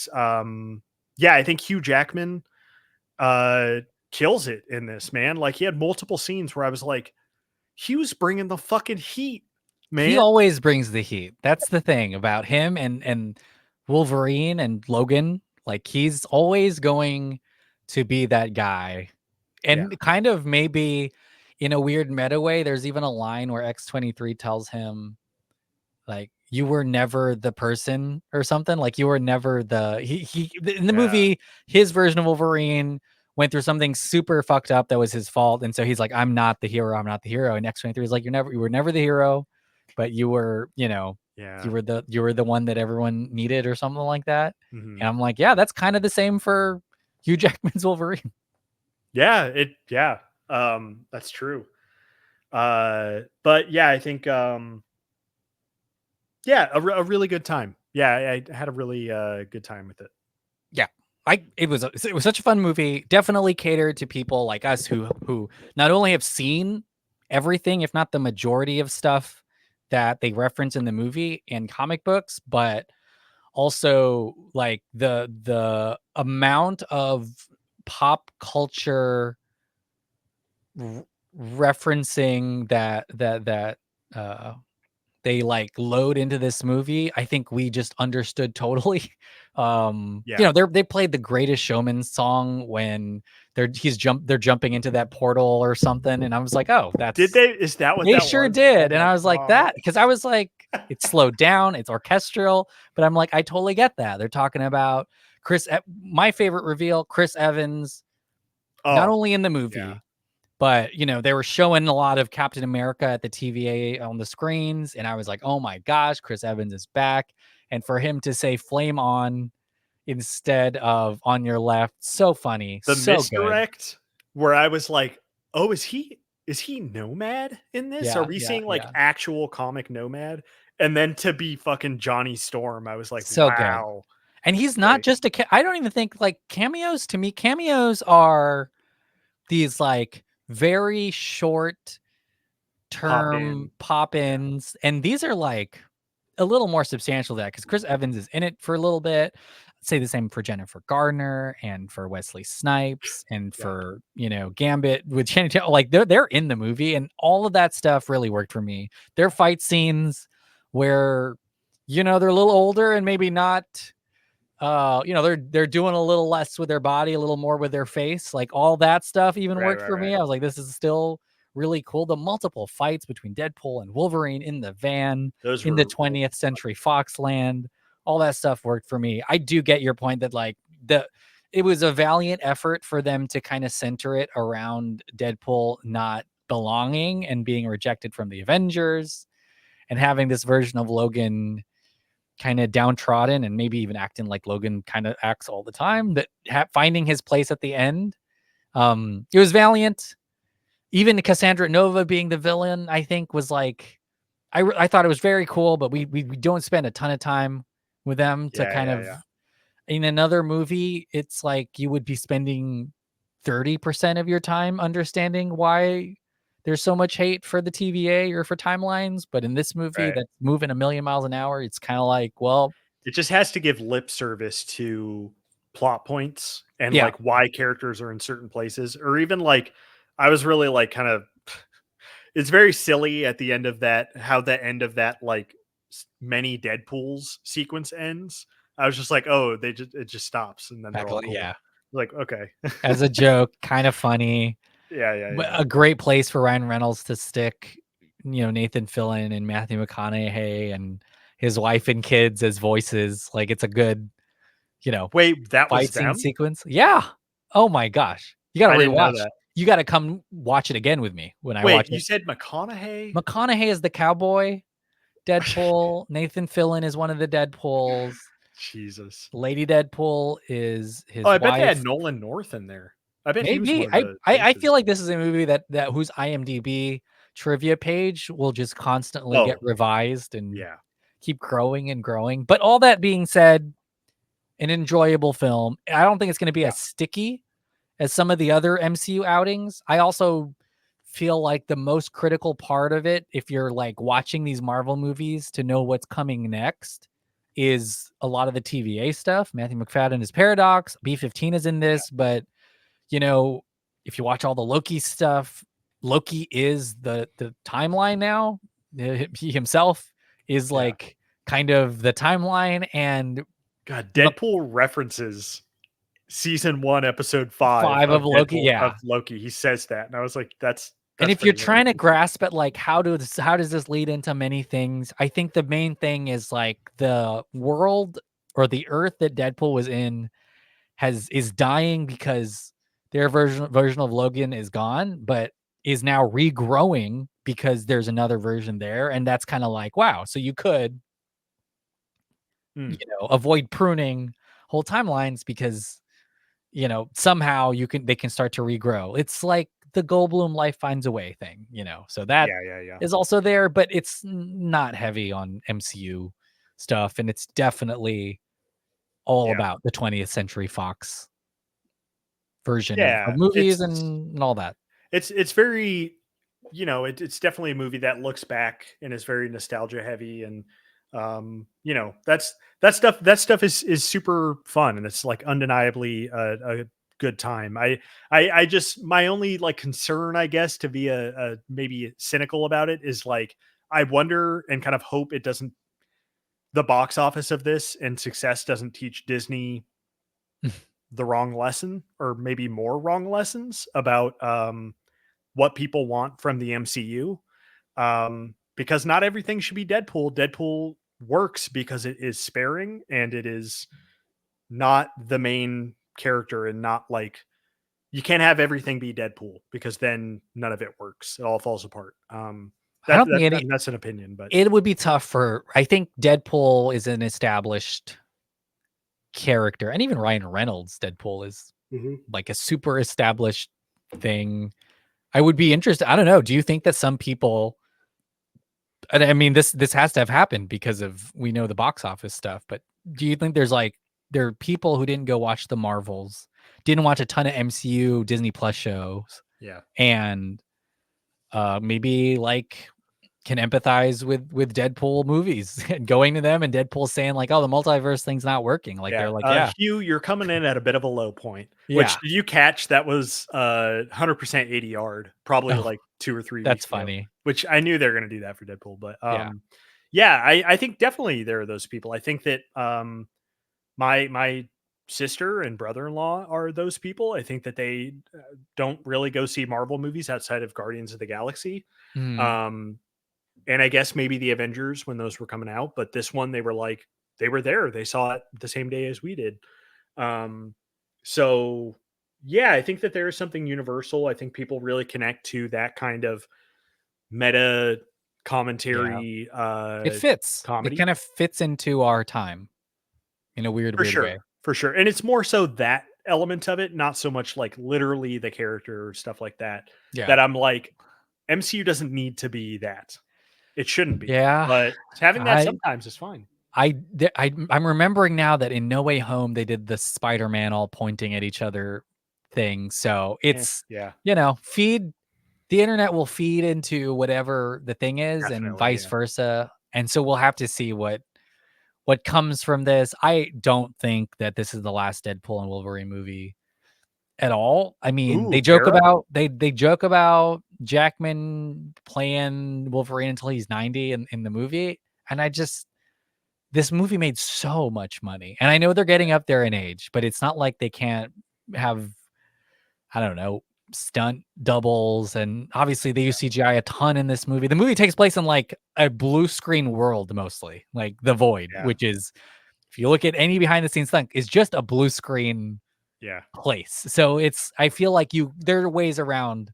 yeah, I think Hugh Jackman kills it in this, man. Like, he had multiple scenes where I was like, Hugh's bringing the fucking heat, man. He always brings the heat. That's the thing about him and Wolverine and Logan. Like, he's always going to be that guy. And kind of maybe in a weird meta way, there's even a line where X-23 tells him, like, you were never the person or something. Like, you were never the he in the movie, his version of Wolverine went through something super fucked up that was his fault. And so he's like, I'm not the hero. I'm not the hero. And X-23 is like, you were never the hero, but you were, you were the one that everyone needed or something like that. Mm-hmm. And I'm like, yeah, that's kind of the same for Hugh Jackman's Wolverine. Yeah, that's true. But yeah, I think a really good time. Yeah, I had a really good time with it. Yeah. It was such a fun movie. Definitely catered to people like us who not only have seen everything, if not the majority of stuff that they reference in the movie and comic books, but also like the amount of pop culture referencing that they like load into this movie. I think we just understood totally. They played the Greatest Showman song when they're jumping into that portal or something, and I was like, oh, is that what they that sure was? did. And I was like, that, because I was like, it's slowed down, it's orchestral, but I'm like, I totally get that. They're talking about my favorite reveal, Chris Evans, not only in the movie, but they were showing a lot of Captain America at the TVA on the screens, and I was like, oh my gosh, Chris Evans is back. And for him to say "flame on" instead of "on your left," so funny. The so misdirect good. Where I was like, oh, is he Nomad in this? Are we seeing like actual comic Nomad? And then to be fucking Johnny Storm, I was like, so wow. Good. And he's not just I don't even think, like, cameos, to me, cameos are these like very short term pop-ins, and these are like a little more substantial than that, because Chris Evans is in it for a little bit. I'd say the same for Jennifer Garner and for Wesley Snipes and for Gambit with Channing Tatum. Like, they're in the movie, and all of that stuff really worked for me. Their fight scenes where they're a little older and maybe not they're doing a little less with their body, a little more with their face, like all that stuff even worked for me. I was like, this is still really cool. The multiple fights between Deadpool and Wolverine in the van, in the 20th Century Fox land, all that stuff worked for me. I do get your point that like it was a valiant effort for them to kind of center it around Deadpool not belonging and being rejected from the Avengers, and having this version of Logan kind of downtrodden and maybe even acting like Logan kind of acts all the time, that finding his place at the end. It was valiant. Even Cassandra Nova being the villain, I think, was like, I thought it was very cool, but we don't spend a ton of time with them to in another movie. It's like you would be spending 30% of your time understanding why there's so much hate for the TVA or for timelines. But in this movie that's moving a million miles an hour, it's kind of like, well, it just has to give lip service to plot points and like why characters are in certain places, or even like, I was really like kind of, it's very silly at the end of that, how the end of that like many Deadpools sequence ends. I was just like, oh, it just stops, and then they're all cool. Like, okay. As a joke, kind of funny. A great place for Ryan Reynolds to stick, Nathan Fillion and Matthew McConaughey and his wife and kids as voices. Like, it's a good, wait, that fight was scene them? sequence. Yeah. Oh my gosh. You got to rewatch. You got to come watch it again with me when I Wait, watch you it. said McConaughey? McConaughey is the cowboy. Deadpool. Nathan Fillion is one of the Deadpools. Jesus. Lady Deadpool is his Oh, I bet they wife. had Nolan North in there. I bet he was Maybe one of the I faces. feel like this is a movie that whose IMDb trivia page will just constantly get Oh, revised and yeah. keep growing and growing. But all that being said, an enjoyable film. I don't think it's going to be Yeah. as sticky as some of the other MCU outings. I also feel like the most critical part of it, if you're like watching these Marvel movies to know what's coming next, is a lot of the TVA stuff. Matthew McFadden is Paradox. B-15 is in this, but you know, if you watch all the Loki stuff, Loki is the timeline now. He himself is like kind of the timeline, and God, Deadpool references season 1, episode 5 5 of of Loki. Deadpool Yeah. of Loki. He says that, and I was like, that's And if you're pretty trying to amazing. grasp at like how does this lead into many things, I think the main thing is like the world or the earth that Deadpool was in is dying because their version of Logan is gone, but is now regrowing because there's another version there. And that's kind of like, wow, so you could, avoid pruning whole timelines because, somehow they can start to regrow. It's like the Goldblum life finds a way thing, so that Yeah. is also there, but it's not heavy on MCU stuff. And it's definitely all about the 20th Century Fox version of Yeah, movies and all that. it's very, it's definitely a movie that looks back and is very nostalgia heavy, and that stuff is super fun, and it's like undeniably a good time. I just, my only like concern, I guess, to be a maybe cynical about it, is like I wonder and kind of hope it doesn't, the box office of this and success doesn't teach Disney the wrong lesson, or maybe more wrong lessons about what people want from the MCU. Because not everything should be Deadpool. Deadpool works because it is sparing and it is not the main character, and not like, you can't have everything be Deadpool because then none of it works. It all falls apart. I don't think That's an opinion, but it would be tough I think Deadpool is an established character, and even Ryan Reynolds Deadpool is like a super established thing. I would be interested. I don't know. Do you think that some people, and I mean, this has to have happened because of, we know the box office stuff, but do you think there are people who didn't go watch the Marvels, didn't watch a ton of MCU Disney Plus shows, and maybe like can empathize with Deadpool movies and going to them, and Deadpool saying like, "Oh, the multiverse thing's not working." Like they're like, "Yeah, Hugh, you're coming in at a bit of a low point." Yeah. Which, did you catch? That was 100% 80 yard, probably Oh, like 2 or 3 that's weeks ago. funny." Which I knew they were going to do that for Deadpool, but Yeah. I think definitely there are those people. I think that my sister and brother-in-law are those people. I think that they don't really go see Marvel movies outside of Guardians of the Galaxy. Mhm. And I guess maybe the Avengers when those were coming out, but this one, they were like, they were there. They saw it the same day as we did. So yeah, I think that there is something universal. I think people really connect to that kind of meta commentary, It fits. It comedy. kind of fits into our time in a weird way. For sure. And it's more so that element of it, not so much like literally the character or stuff like that, Yeah. that I'm like, MCU doesn't need to be that. It shouldn't be. Yeah. But having that sometimes is fine. I'm remembering now that in No Way Home they did the Spider-Man all pointing at each other thing. So it's feed the internet will feed into whatever the thing is, and Definitely, vice versa. And so we'll have to see what comes from this. I don't think that this is the last Deadpool and Wolverine movie at all. I mean, they joke about Jackman playing Wolverine until he's 90 in the movie, and this movie made so much money. And I know they're getting up there in age, but it's not like they can't have, I don't know, stunt doubles. And obviously they use CGI a ton in this movie. The movie takes place in like a blue screen world, mostly like the Void, which is, if you look at any behind the scenes thing, is just a blue screen Yeah. place. So I feel like there are ways around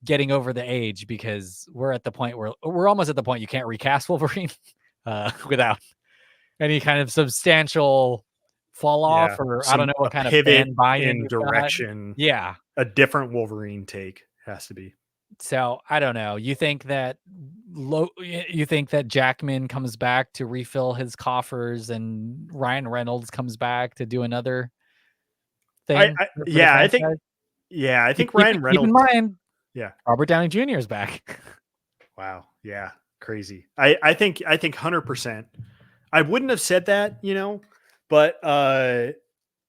getting over the age, because we're at the point where we're almost at the point you can't recast Wolverine without any kind of substantial fall off, Yeah. or I don't know A what kind of pivot fan buy-in in you've got. direction. Yeah. A different Wolverine take has to be. So I don't know. You think that Jackman comes back to refill his coffers, and Ryan Reynolds comes back to do another thing for the Yeah, I think franchise? I think Keep Ryan in Reynolds. mind, Yeah. Robert Downey Jr. is back. Wow. Yeah. Crazy. I think 100%. I wouldn't have said that, but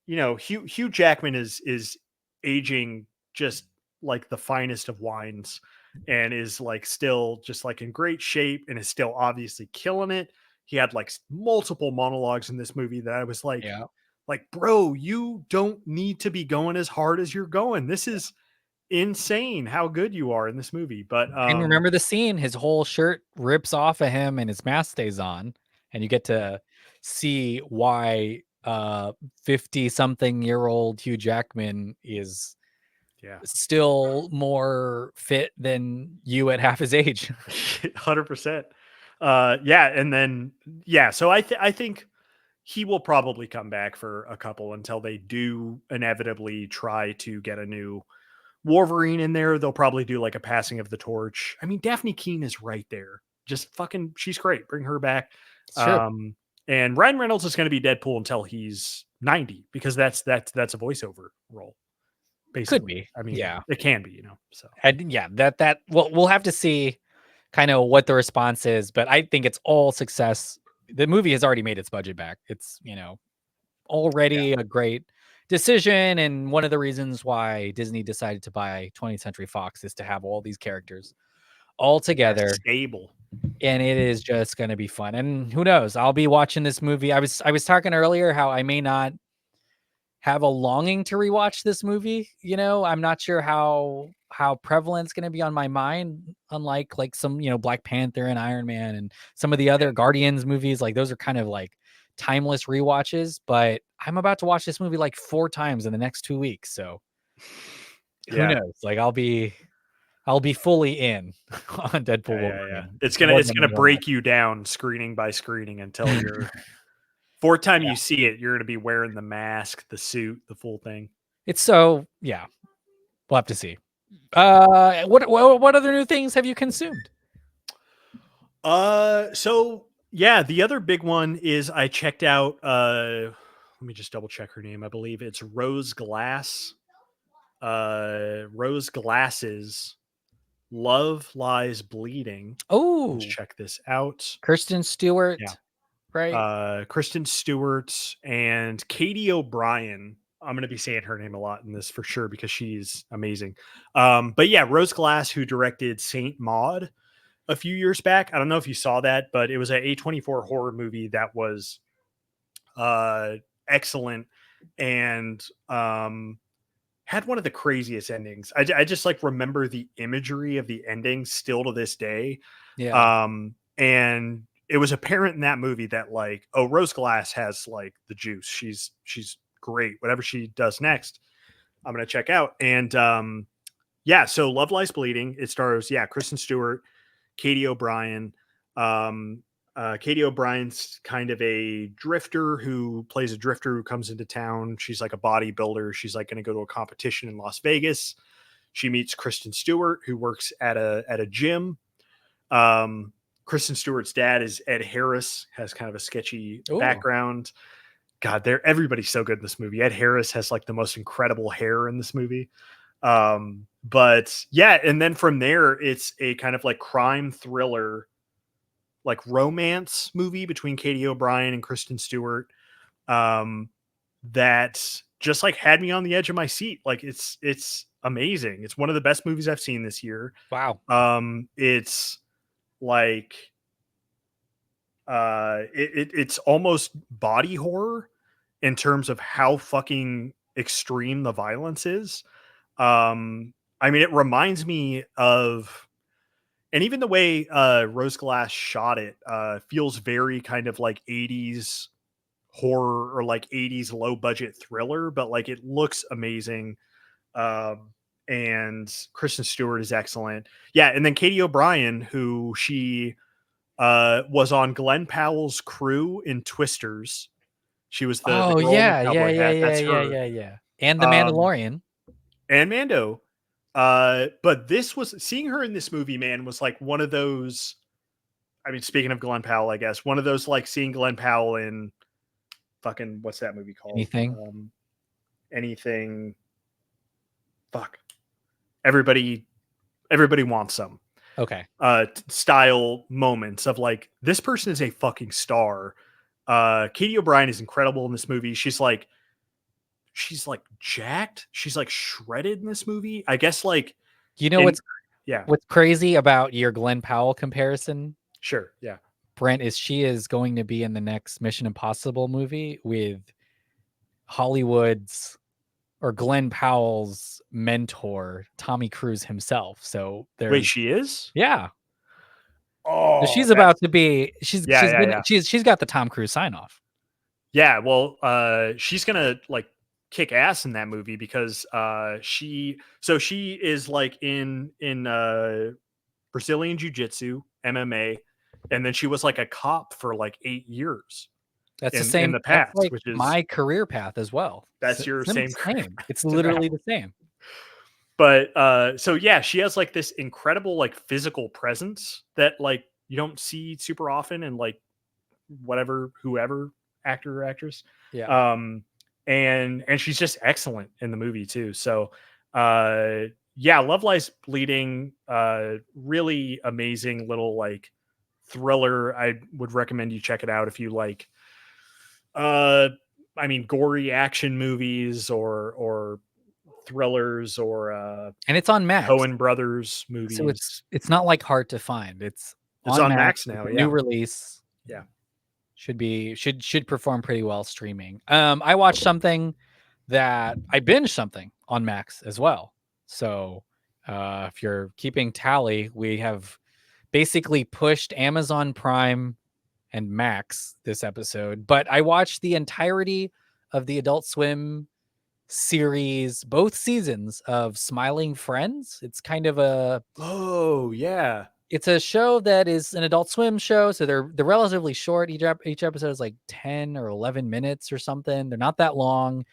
Hugh Jackman is aging just like the finest of wines, and is like still just like in great shape, and is still obviously killing it. He had like multiple monologues in this movie that I was Yeah. like, bro, you don't need to be going as hard as you're going. This is insane how good you are in this movie. But And remember the scene, his whole shirt rips off of him and his mask stays on, and you get to see why 50 something year old Hugh Jackman is yeah, still more fit than you at half his age. 100%. Yeah, and then so I think he will probably come back for a couple until they do inevitably try to get a new Wolverine in there. They'll probably do like a passing of the torch. I mean, Daphne Keane is right there. Just fucking, she's great. Bring her back. It's true. And Ryan Reynolds is going to be Deadpool until he's 90, because that's a voiceover role. Basically. Could be. I mean, Yeah. it can be, so. And yeah, that we'll have to see kind of what the response is, but I think it's all success. The movie has already made its budget back. It's, already a great decision, and one of the reasons why Disney decided to buy 20th Century Fox is to have all these characters all together, Stable. and it is just going to be fun. And who knows, I'll be watching this movie. I was talking earlier how I may not have a longing to rewatch this movie. I'm not sure how prevalent it's going to be on my mind, unlike like some, Black Panther and Iron Man and some of the other Guardians movies. Like those are kind of like timeless rewatches, but I'm about to watch this movie like 4 times in the next 2 weeks. So who knows? Like I'll be fully in on Deadpool Wolverine. It's more gonna than break you down screening by screening until you're fourth time you see it, you're gonna be wearing the mask, the suit, the full thing. It's so we'll have to see. What other new things have you consumed? So yeah, the other big one is I checked out let me just double check her name. I believe it's Rose Glass. Rose Glass's Love Lies Bleeding. Oh, Let's check this out. Kristen Stewart, right? Kristen Stewart and Katie O'Brien. I'm going to be saying her name a lot in this for sure because she's amazing. But yeah, Rose Glass, who directed Saint Maud a few years back. I don't know if you saw that, but it was an A24 horror movie that was excellent, and had one of the craziest endings. I just like remember the imagery of the ending still to this day. Yeah. And it was apparent in that movie that like, oh, Rose Glass has like the juice. She's great. Whatever she does next, I'm gonna check out. And so Love Lies Bleeding. It stars Kristen Stewart, Katie O'Brien. Katie O'Brien's kind of a drifter who plays a drifter who comes into town. She's like a bodybuilder. She's like going to go to a competition in Las Vegas. She meets Kristen Stewart, who works at a gym. Kristen Stewart's dad is Ed Harris, has kind of a sketchy background. God, everybody's so good in this movie. Ed Harris has like the most incredible hair in this movie. But yeah, and then from there, it's a kind of like crime thriller, like romance movie between Katie O'Brien and Kristen Stewart. That just like had me on the edge of my seat. Like it's amazing. It's one of the best movies I've seen this year. Wow. It's like it's almost body horror in terms of how fucking extreme the violence is. I mean, it reminds me of, and even the way Rose Glass shot it feels very kind of like 80s horror or like 80s low budget thriller, but like it looks amazing. And Kristen Stewart is excellent. Yeah, and then Katie O'Brien, who she was on Glenn Powell's crew in Twisters. She was the girl in the cowboy hat. That's her. Yeah. And the Mandalorian. And Mando. But this was seeing her in this movie, man, was like one of those. I mean, speaking of Glenn Powell, I guess one of those like seeing Glenn Powell in fucking what's that movie called? Anything. Fuck. Everybody wants some. Okay. Style moments of like this person is a fucking star. Katie O'Brien is incredible in this movie. She's like jacked. She's like shredded in this movie. I guess like what's crazy about your Glenn Powell comparison? Sure. Yeah. Brent, is she is going to be in the next Mission Impossible movie with Hollywood's or Glenn Powell's mentor, Tommy Cruise himself. So wait, she is? Yeah. Oh, so she's about to be. She's got the Tom Cruise sign off. Yeah. Well, she's gonna like kick ass in that movie because she is like in Brazilian Jiu-Jitsu, MMA, and then she was like a cop for like 8 years. That's the same in the past, like which is my career path as well. That's your same. It's literally the same. But so yeah, she has like this incredible like physical presence that like you don't see super often in like whoever actor or actress. Yeah. And she's just excellent in the movie too. So yeah, Love Lies Bleeding, really amazing little like thriller. I would recommend you check it out if you like I mean gory action movies or thrillers or and it's on Max. Coen Brothers movies. So it's not like hard to find. It's on Max now. Yeah. New release. Yeah. Should perform pretty well streaming. I watched something that I binged something on Max as well. So if you're keeping tally, we have basically pushed Amazon Prime and Max this episode, but I watched the entirety of the Adult Swim series, both seasons of Smiling Friends. It's kind of it's a show that is an Adult Swim show, so they're relatively short. Each episode is like 10 or 11 minutes or something. They're not that long.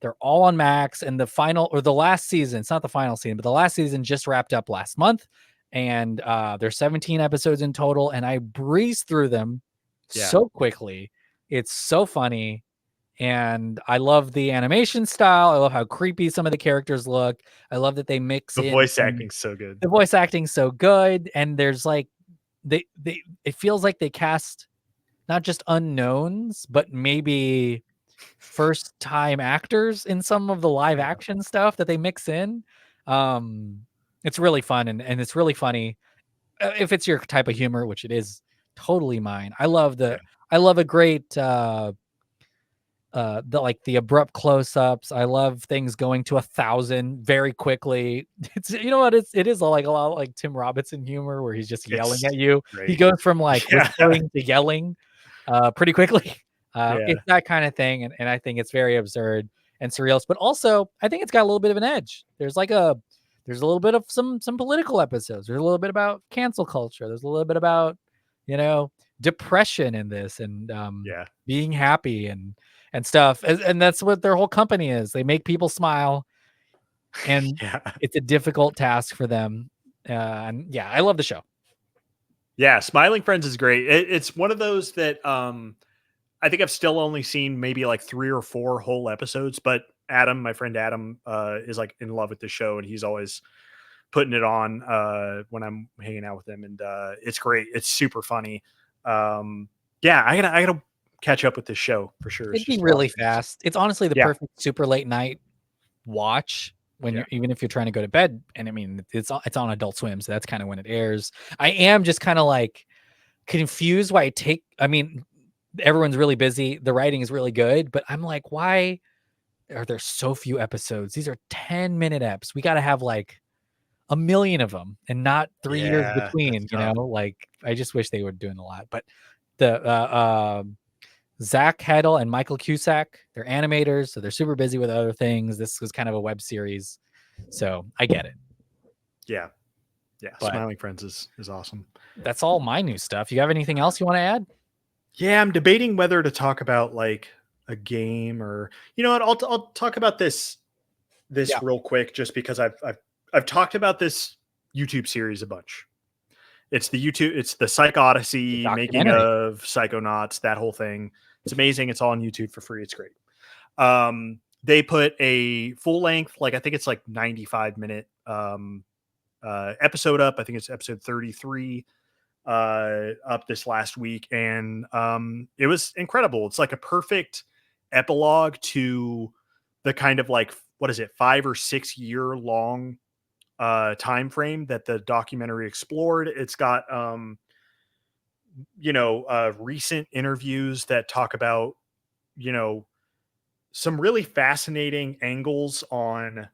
They're all on Max, and the last season, it's not the final season, but the last season just wrapped up last month, and there's 17 episodes in total, and I breezed through them so quickly. It's so funny. And I love the animation style. I love how creepy some of the characters look. I love that they mix the voice acting's so good. The voice acting's so good. And there's like it feels like they cast not just unknowns, but maybe first time actors in some of the live action stuff that they mix in. It's really fun and it's really funny. If it's your type of humor, which it is totally mine. I love a great the abrupt close-ups. I love things going to 1,000 very quickly. It's it is like a lot like Tim Robinson humor where he's just yelling at you. Great. He goes from like whispering to yelling pretty quickly. It's that kind of thing, and I think it's very absurd and surrealist, but also I think it's got a little bit of an edge. There's a little bit of some political episodes. There's a little bit about cancel culture. There's a little bit about depression in this and being happy and stuff. And that's what their whole company is. They make people smile, and it's a difficult task for them. And I love the show. Yeah. Smiling Friends is great. It's one of those that I think I've still only seen maybe like 3 or 4 whole episodes, but Adam, my friend Adam, is like in love with the show, and he's always putting it on when I'm hanging out with him, and it's great. It's super funny. I gotta catch up with this show for sure. It'd be really fast. It's honestly the perfect super late night watch when you're, even if you're trying to go to bed. And I mean, it's on Adult Swim, so that's kind of when it airs. I am just kind of like confused why everyone's really busy. The writing is really good, but I'm like, why are there so few episodes? These are 10-minute eps. We got to have like 1 million of them and not 3 years between, like I just wish they were doing a lot. But the Zach Heddle and Michael Cusack. They're animators, so they're super busy with other things. This was kind of a web series, so I get it. Yeah. But Smiling Friends is awesome. that's all my new stuff. You have anything else you want to add? Yeah, I'm debating whether to talk about like a game or you know what. I'll talk about this Yeah. real quick just because I've talked about this YouTube series a bunch. It's the Psych Odyssey, making Documentary. of Psychonauts, that whole thing. It's amazing. It's all on YouTube for free. It's great. They put a full length, like I think it's like 95-minute episode up. I think it's episode 33 up this last week, and it was incredible. It's like a perfect epilogue to the kind of like, what is it, 5 or 6 year long time frame that the documentary explored. It's got recent interviews that talk about, you know, some really fascinating angles on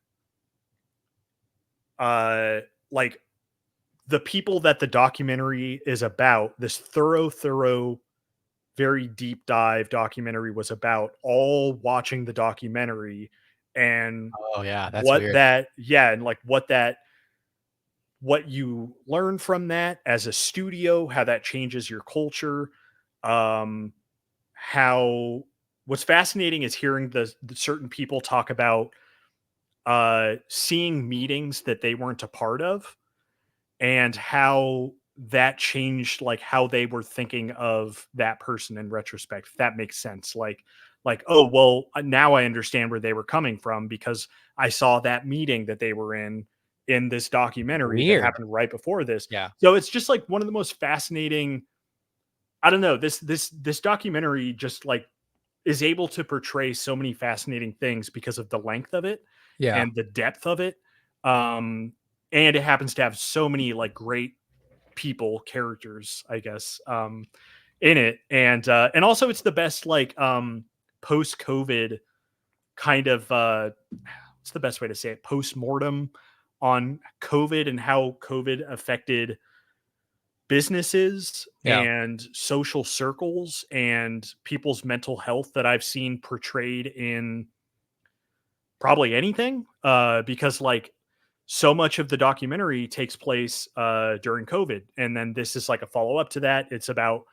like the people that the documentary is about. This thorough, very deep dive documentary was about, all watching the documentary and Oh yeah, that's what weird. that, yeah, and like what you learn from that as a studio, how that changes your culture. How what's fascinating is hearing the certain people talk about seeing meetings that they weren't a part of and how that changed like how they were thinking of that person in retrospect, if that makes sense. Like, oh well, now I understand where they were coming from because I saw that meeting that they were in this documentary that Weird. happened right before this. Yeah. So it's just like one of the most fascinating, I don't know, this documentary just like is able to portray so many fascinating things because of the length of it Yeah. and the depth of it. And it happens to have so many like great characters, I guess, in it. And also it's the best like post-COVID kind of what's the best way to say it? Post-mortem on COVID and how COVID affected businesses Yeah. and social circles and people's mental health that I've seen portrayed in probably anything. Because like so much of the documentary takes place during COVID. And then this is like a follow-up to that. It's about,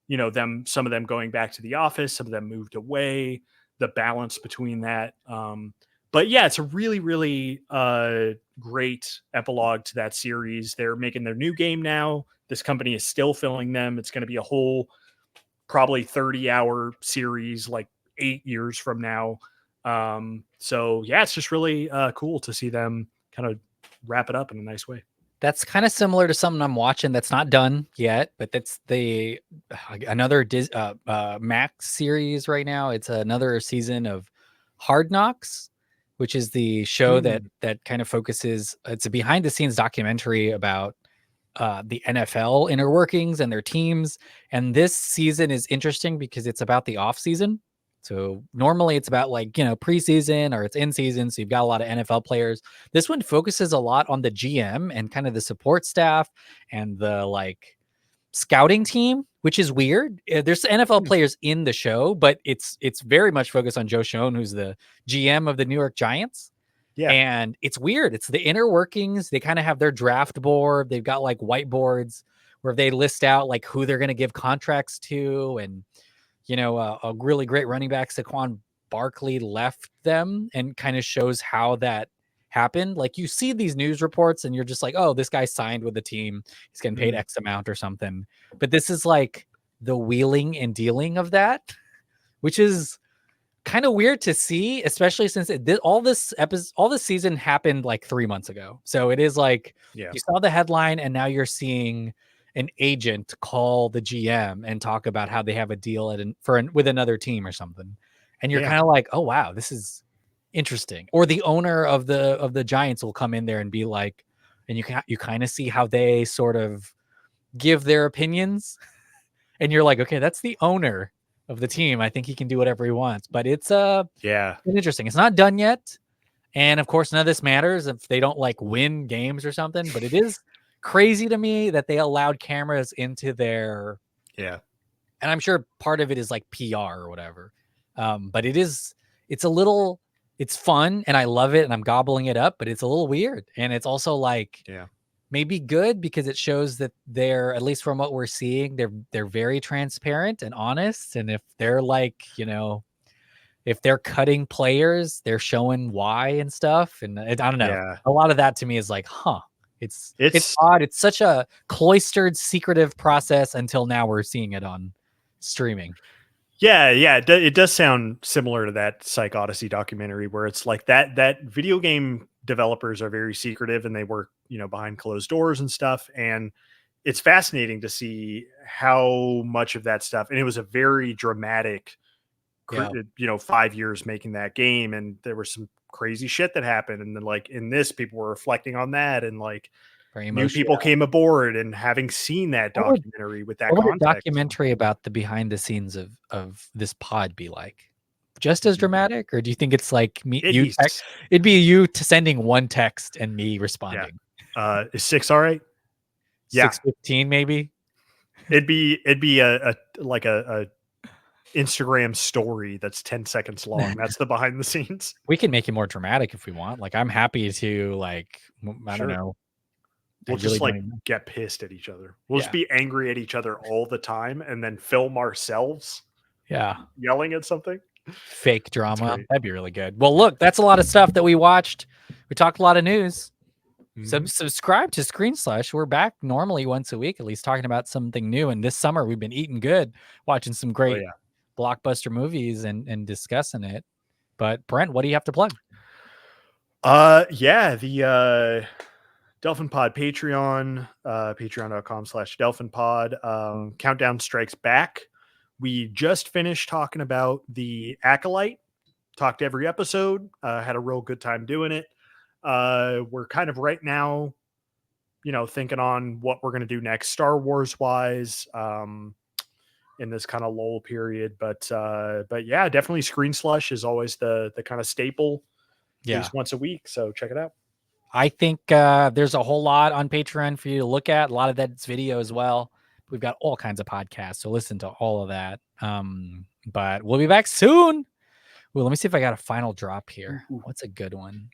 you know, some of them going back to the office, some of them moved away, the balance between that. But yeah, it's a really, really great epilogue to that series. They're making their new game now. This company is still filling them. It's going to be a whole probably 30-hour series, like 8 years from now. So yeah, it's just really cool to see them kind of wrap it up in a nice way. That's kind of similar to something I'm watching that's not done yet, but that's another Max series right now. It's another season of Hard Knocks, which is the show that kind of focuses. It's a behind the scenes documentary about the NFL inner workings and their teams. And this season is interesting because it's about the off season. So normally it's about like, you know, preseason or it's in season. So you've got a lot of NFL players. This one focuses a lot on the GM and kind of the support staff and the like scouting team, which is weird. There's NFL players in the show, but it's very much focused on Joe Schoen, who's the GM of the New York Giants. Yeah. And it's weird. It's the inner workings. They kind of have their draft board. They've got like whiteboards where they list out like who they're going to give contracts to. And, you know, a really great running back, Saquon Barkley, left them and kind of shows how that happened. Like you see these news reports and you're just like, oh, this guy signed with the team. He's getting paid X amount or something. But this is like the wheeling and dealing of that, which is kind of weird to see, especially since all this season happened like 3 months ago. So it is like you saw the headline and now you're seeing an agent call the GM and talk about how they have a deal with another team or something. And you're kind of like, oh wow, this is interesting. Or the owner of the Giants will come in there and be like, and you kind of see how they sort of give their opinions. And you're like, okay, that's the owner of the team. I think he can do whatever he wants. But it's interesting. It's not done yet. And of course, none of this matters if they don't like win games or something. But it is crazy to me that they allowed cameras into their And I'm sure part of it is like PR or whatever. But it's fun and I love it and I'm gobbling it up, but it's a little weird. And it's also like, maybe good because it shows that they're, at least from what we're seeing, they're very transparent and honest. And if they're like, if they're cutting players, they're showing why and stuff. And I don't know. Yeah. A lot of that to me is like, it's odd. It's such a cloistered, secretive process until now we're seeing it on streaming. Yeah. It does sound similar to that Psych Odyssey documentary where it's like that video game developers are very secretive and they work, behind closed doors and stuff. And it's fascinating to see how much of that stuff, and it was a very dramatic, 5 years making that game. And there was some crazy shit that happened. And then like in this, people were reflecting on that and like new people came aboard and having seen that documentary with that context. What would a documentary about the behind the scenes of this pod be like? Just as dramatic, or do you think it's like me? It'd be you sending one text and me responding. Is 6 all right? Yeah, 6:15 maybe. It'd be a Instagram story that's 10 seconds long. That's the behind the scenes. We can make it more dramatic if we want. Like I'm happy to like I don't know. We'll just get pissed at each other. We'll just be angry at each other all the time and then film ourselves. Yeah. Yelling at something. Fake drama. That'd be really good. Well, look, that's a lot of stuff that we watched. We talked a lot of news. Subscribe to Screen Slush. We're back normally once a week, at least talking about something new. And this summer we've been eating good, watching some great blockbuster movies and discussing it. But Brent, what do you have to plug? The Delphin Pod Patreon, patreon.com/Delphin Pod. Countdown strikes back. We just finished talking about the Acolyte. Talked every episode. Had a real good time doing it. We're kind of right now, thinking on what we're going to do next, Star Wars wise, in this kind of lull period. But yeah, definitely Screen Slush is always the kind of staple. At least once a week. So check it out. I think there's a whole lot on Patreon for you to look at. A lot of that's video as well. We've got all kinds of podcasts, so listen to all of that. But we'll be back soon. Well, let me see if I got a final drop here. What's a good one?